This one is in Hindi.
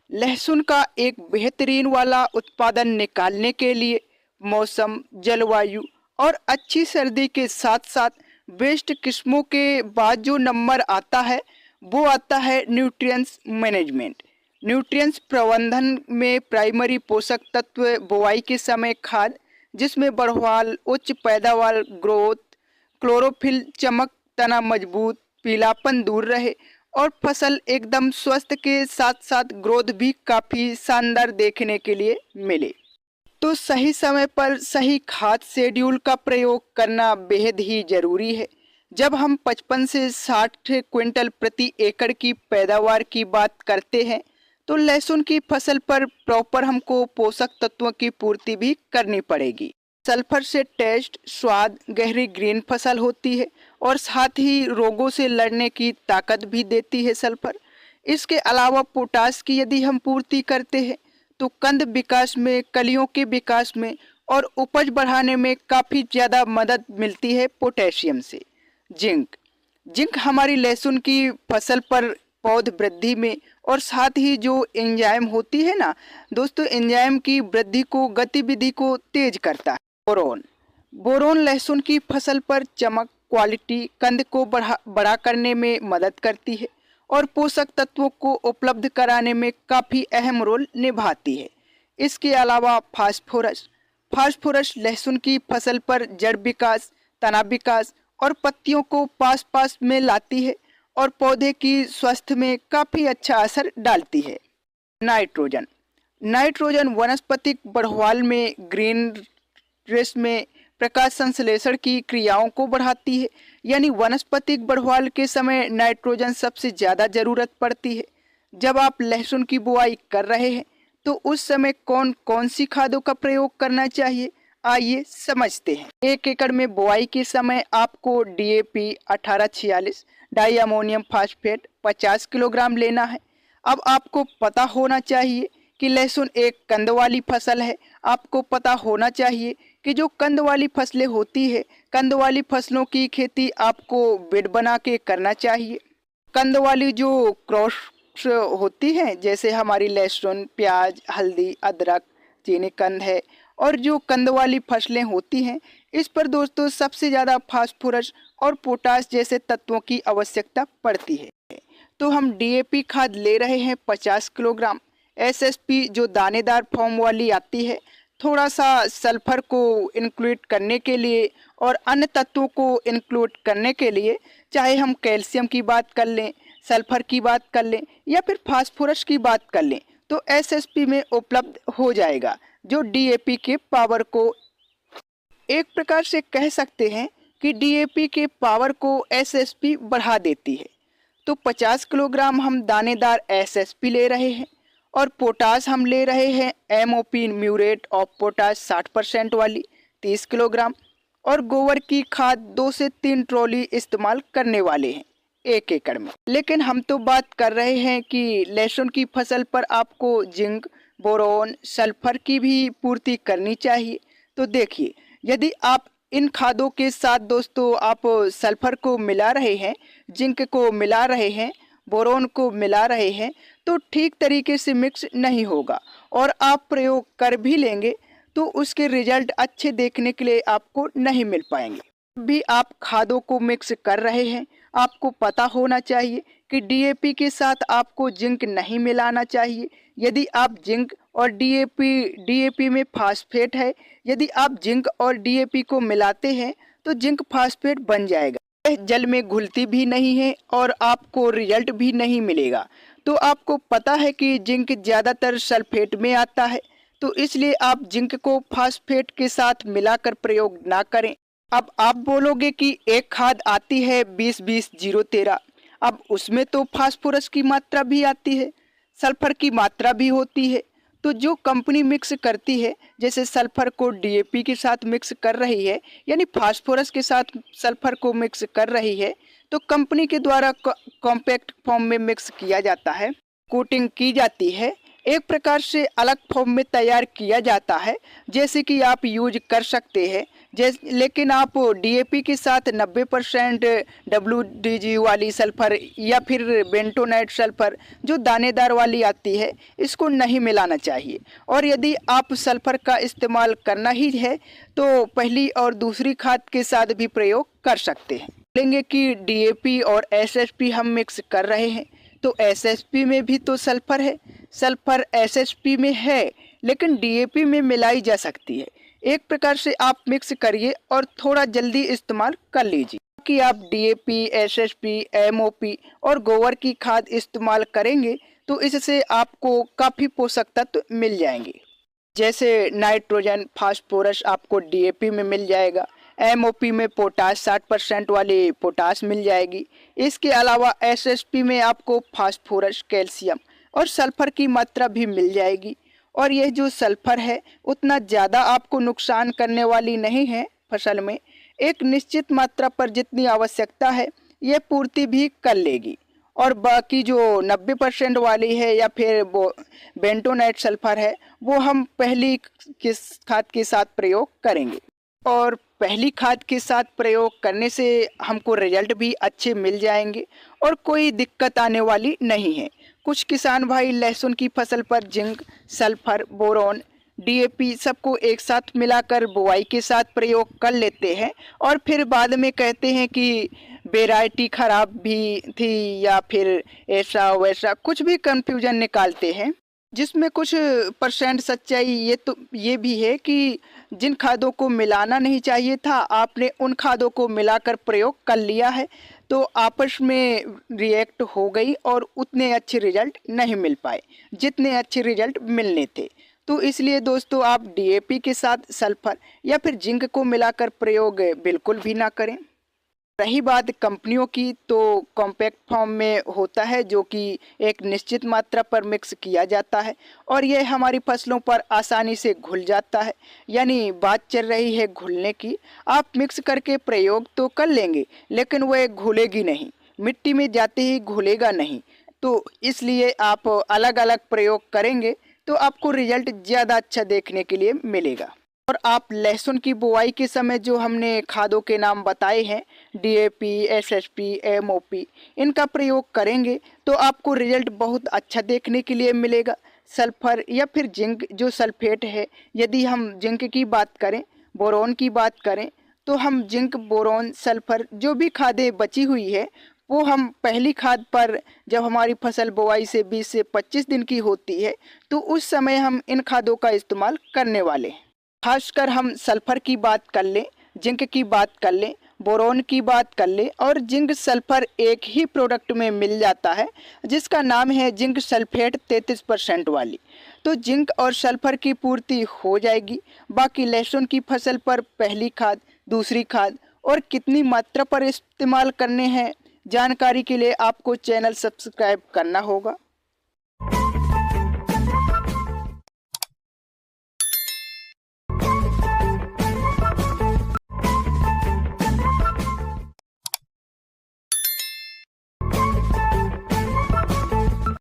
लहसुन का एक बेहतरीन वाला उत्पादन निकालने के लिए मौसम, जलवायु और अच्छी सर्दी के साथ साथ बेस्ट किस्मों के बाद जो नंबर आता है वो आता है न्यूट्रिएंट्स मैनेजमेंट। न्यूट्रिएंट्स प्रबंधन में प्राइमरी पोषक तत्व बुआई के समय खाद, जिसमें बढ़वाल, उच्च पैदावार, ग्रोथ, क्लोरोफिल, चमक, तना मजबूत, पीलापन दूर रहे और फसल एकदम स्वस्थ के साथ साथ ग्रोथ भी काफ़ी शानदार देखने के लिए मिले। तो सही समय पर सही खाद शेड्यूल का प्रयोग करना बेहद ही जरूरी है। जब हम 55 से 60 क्विंटल प्रति एकड़ की पैदावार की बात करते हैं तो लहसुन की फसल पर प्रॉपर हमको पोषक तत्वों की पूर्ति भी करनी पड़ेगी। सल्फर से टेस्ट, स्वाद, गहरी ग्रीन फसल होती है और साथ ही रोगों से लड़ने की ताकत भी देती है सल्फर। इसके अलावा पोटास की यदि हम पूर्ति करते हैं तो कंद विकास में, कलियों के विकास में और उपज बढ़ाने में काफ़ी ज़्यादा मदद मिलती है पोटेशियम से। जिंक हमारी लहसुन की फसल पर पौध वृद्धि में और साथ ही जो एंजाइम होती है ना दोस्तों, एंजाइम की वृद्धि को, गतिविधि को तेज करता है। बोरोन लहसुन की फसल पर चमक, क्वालिटी, कंद को बड़ा करने में मदद करती है और पोषक तत्वों को उपलब्ध कराने में काफ़ी अहम रोल निभाती है। इसके अलावा फास्फोरस लहसुन की फसल पर जड़ विकास, तना विकास और पत्तियों को पास पास में लाती है और पौधे की स्वास्थ्य में काफ़ी अच्छा असर डालती है। नाइट्रोजन वनस्पतिक बढ़वाल में, ग्रीन रेस में प्रकाश संश्लेषण की क्रियाओं को बढ़ाती है। यानी वनस्पतिक बढ़वाल के समय नाइट्रोजन सबसे ज़्यादा ज़रूरत पड़ती है। जब आप लहसुन की बुआई कर रहे हैं तो उस समय कौन कौन सी खादों का प्रयोग करना चाहिए, आइए समझते हैं। 1 एकड़ में बुआई के समय आपको DAP 1846, di ammonium phosphate 50 kilogram लेना है। अब आपको पता होना चाहिए कि लहसुन एक कंद वाली फसल है। आपको पता होना चाहिए कि जो कंद वाली फसलें होती है, कंद वाली फसलों की खेती आपको बेड बना के करना चाहिए। कंद वाली जो क्रॉप्स होती हैं, जैसे हमारी लहसुन, प्याज, हल्दी, अदरक, चीनी कंद है और जो कंद वाली फसलें होती हैं, इस पर दोस्तों सबसे ज़्यादा फास्फोरस और पोटास जैसे तत्वों की आवश्यकता पड़ती है। तो हम DAP खाद ले रहे हैं 50 किलोग्राम। SSP जो दानेदार फॉर्म वाली आती है, थोड़ा सा सल्फर को इंक्लूड करने के लिए और अन्य तत्वों को इंक्लूड करने के लिए, चाहे हम कैल्शियम की बात कर लें, सल्फर की बात कर लें या फिर फास्फोरस की बात कर लें, तो SSP में उपलब्ध हो जाएगा, जो DAP के पावर को, एक प्रकार से कह सकते हैं कि DAP के पावर को SSP बढ़ा देती है। तो 50 किलोग्राम हम दानेदार SSP ले रहे हैं और पोटास हम ले रहे हैं MOP म्यूरेट ऑफ पोटास 60% वाली 30 किलोग्राम और गोबर की खाद 2 से 3 ट्रॉली इस्तेमाल करने वाले हैं 1 एकड़ में। लेकिन हम तो बात कर रहे हैं कि लहसुन की फसल पर आपको जिंक, बोरोन, सल्फर की भी पूर्ति करनी चाहिए। तो देखिए, यदि आप इन खादों के साथ दोस्तों आप सल्फर को मिला रहे हैं, जिंक को मिला रहे हैं, बोरोन को मिला रहे हैं, तो ठीक तरीके से मिक्स नहीं होगा और आप प्रयोग कर भी लेंगे तो उसके रिजल्ट अच्छे देखने के लिए आपको नहीं मिल पाएंगे। भी आप खादों को मिक्स कर रहे हैं, आपको पता होना चाहिए कि DAP के साथ आपको जिंक नहीं मिलाना चाहिए। यदि आप जिंक और DAP में फास्फेट है, यदि आप जिंक और DAP को मिलाते हैं तो जिंक फास्फेट बन जाएगा। यह जल में घुलती भी नहीं है और आपको रिजल्ट भी नहीं मिलेगा। तो आपको पता है कि जिंक ज़्यादातर सल्फेट में आता है, तो इसलिए आप जिंक को फास्फेट के साथ मिलाकर प्रयोग ना करें। अब आप बोलोगे कि एक खाद आती है 20-20-0-13, अब उसमें तो फास्फोरस की मात्रा भी आती है, सल्फर की मात्रा भी होती है। तो जो कंपनी मिक्स करती है, जैसे सल्फर को DAP के साथ मिक्स कर रही है, यानी फास्फोरस के साथ सल्फर को मिक्स कर रही है, तो कंपनी के द्वारा कॉम्पैक्ट फॉर्म में मिक्स किया जाता है, कोटिंग की जाती है, एक प्रकार से अलग फॉर्म में तैयार किया जाता है। जैसे कि आप यूज कर सकते हैं, लेकिन आप डीएपी के साथ 90% WDG वाली सल्फर या फिर बेंटोनाइट सल्फर जो दानेदार वाली आती है, इसको नहीं मिलाना चाहिए। और यदि आप सल्फर का इस्तेमाल करना ही है तो पहली और दूसरी खाद के साथ भी प्रयोग कर सकते हैं। बोलेंगे कि डीएपी और एसएसपी हम मिक्स कर रहे हैं, तो एसएसपी में भी तो सल्फर है, सल्फर एसएसपी में है लेकिन डीएपी में मिलाई जा सकती है। एक प्रकार से आप मिक्स करिए और थोड़ा जल्दी इस्तेमाल कर लीजिए कि आप डीएपी, एसएसपी, एमओपी और गोबर की खाद इस्तेमाल करेंगे तो इससे आपको काफ़ी पोषक तत्व मिल जाएंगे। जैसे नाइट्रोजन, फास्फोरस आपको डीएपी में मिल जाएगा, एमओपी में पोटाश 60% वाली पोटाश मिल जाएगी। इसके अलावा एसएसपी में आपको फास्फोरस, कैल्शियम और सल्फर की मात्रा भी मिल जाएगी। और यह जो सल्फर है उतना ज़्यादा आपको नुकसान करने वाली नहीं है फसल में, एक निश्चित मात्रा पर जितनी आवश्यकता है यह पूर्ति भी कर लेगी। और बाकी जो 90% वाली है या फिर वो बेंटोनाइट सल्फर है वो हम पहली किस खाद के साथ प्रयोग करेंगे। और पहली खाद के साथ प्रयोग करने से हमको रिजल्ट भी अच्छे मिल जाएंगे और कोई दिक्कत आने वाली नहीं है। कुछ किसान भाई लहसुन की फसल पर जिंक, सल्फर, बोरॉन, डीएपी सबको एक साथ मिलाकर बुआई के साथ प्रयोग कर लेते हैं और फिर बाद में कहते हैं कि वेराइटी खराब भी थी या फिर ऐसा वैसा कुछ भी कंफ्यूजन निकालते हैं, जिसमें कुछ परसेंट सच्चाई ये भी है कि जिन खादों को मिलाना नहीं चाहिए था आपने उन खादों को मिलाकर प्रयोग कर लिया है तो आपस में रिएक्ट हो गई और उतने अच्छे रिजल्ट नहीं मिल पाए जितने अच्छे रिजल्ट मिलने थे। तो इसलिए दोस्तों आप डीएपी के साथ सल्फर या फिर जिंक को मिलाकर प्रयोग बिल्कुल भी ना करें। रही बात कंपनियों की, तो कॉम्पैक्ट फॉर्म में होता है जो कि एक निश्चित मात्रा पर मिक्स किया जाता है और यह हमारी फसलों पर आसानी से घुल जाता है। यानी बात चल रही है घुलने की, आप मिक्स करके प्रयोग तो कर लेंगे लेकिन वह घुलेगी नहीं, मिट्टी में जाते ही घुलेगा नहीं। तो इसलिए आप अलग अलग प्रयोग करेंगे तो आपको रिजल्ट ज़्यादा अच्छा देखने के लिए मिलेगा। और आप लहसुन की बुआई के समय जो हमने खादों के नाम बताए हैं डीएपी, एसएसपी, एमओपी, इनका प्रयोग करेंगे तो आपको रिजल्ट बहुत अच्छा देखने के लिए मिलेगा। सल्फर या फिर जिंक जो सल्फेट है, यदि हम जिंक की बात करें, बोरॉन की बात करें तो हम जिंक, बोरॉन, सल्फर जो भी खादें बची हुई है वो हम पहली खाद पर जब हमारी फसल बुआई से 20 से 25 दिन की होती है तो उस समय हम इन खादों का इस्तेमाल करने वाले हैं। खासकर हम सल्फर की बात कर लें, जिंक की बात कर लें, बोरॉन की बात कर लें और जिंक सल्फर एक ही प्रोडक्ट में मिल जाता है जिसका नाम है जिंक सल्फेट 33% वाली। तो जिंक और सल्फर की पूर्ति हो जाएगी। बाकी लहसुन की फसल पर पहली खाद, दूसरी खाद और कितनी मात्रा पर इस्तेमाल करने हैं जानकारी के लिए आपको चैनल सब्सक्राइब करना होगा।